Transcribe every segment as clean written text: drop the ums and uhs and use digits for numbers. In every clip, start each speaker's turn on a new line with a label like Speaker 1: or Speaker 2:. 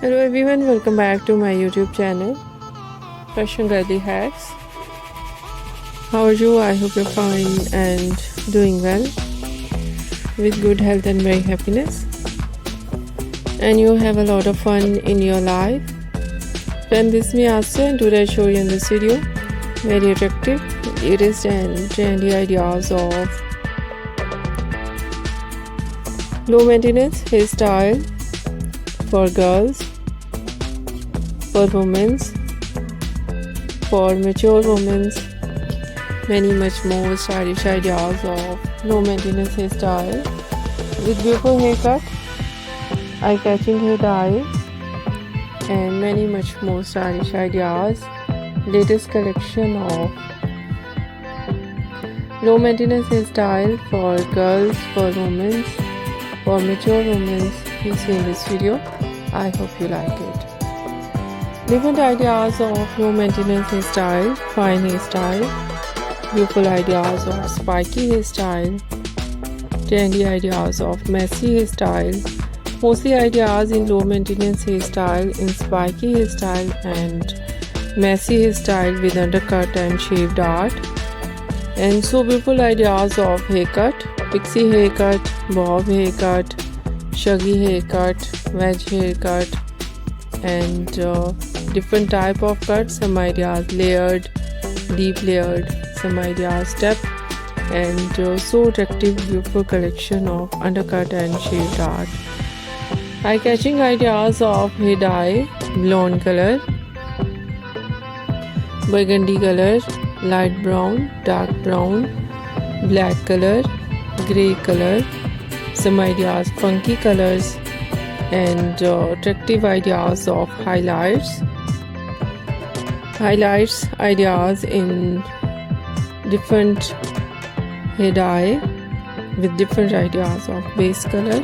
Speaker 1: Hello everyone, welcome back to my YouTube channel, Fashion Girly Hacks. How are you? I hope you're fine and doing well, with good health and very happiness. And you have a lot of fun in your life. Friend, this is me Asa, and today I show you in this video very attractive, latest and trendy ideas of low maintenance hairstyle for girls, for women, for mature women, many much more stylish ideas of low maintenance hairstyle with beautiful haircut, eye-catching hair dye, and many much more stylish ideas. Latest collection of low maintenance hairstyle for girls, for women, for mature women you see in this video. I hope you like it. Different ideas of low maintenance hairstyle, fine hairstyle, beautiful ideas of spiky hairstyle, trendy ideas of messy hairstyle, mostly ideas in low maintenance hairstyle, in spiky hairstyle and messy hairstyle with undercut and shaved art, and so beautiful ideas of haircut, pixie haircut, bob haircut, shaggy haircut, wedge haircut, and different type of cuts. Some ideas layered, deep layered, some ideas step, and so attractive beautiful collection of undercut and shaved art. Eye-catching ideas of hair dye, blonde color, burgundy color, light brown, dark brown, black color, grey color, some ideas funky colors, and attractive ideas of highlights ideas in different hair dye with different ideas of base color.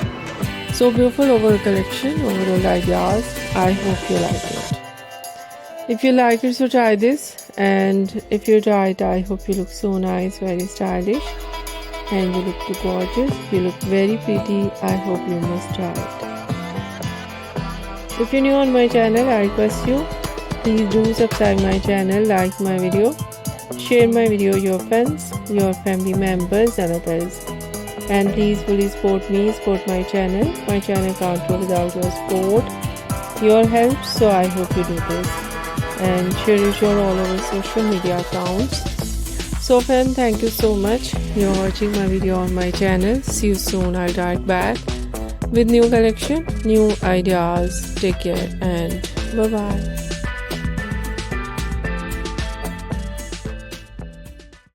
Speaker 1: So beautiful overall collection, overall ideas. I hope you like it. If you like it, so try this, and if you try it, I hope you look so nice, very stylish, and you look too gorgeous, you look very pretty. I hope you must try it. If you're new on my channel, I request you, please do subscribe my channel, like my video, share my video your friends, your family members and others. And please fully support me, support my channel. My channel can't grow without your support, your help, so I hope you do this. And share it all over social media accounts. So friend, thank you so much. You're watching my video on my channel. See you soon. I'll write back with new collection, new ideas. Take care and bye bye.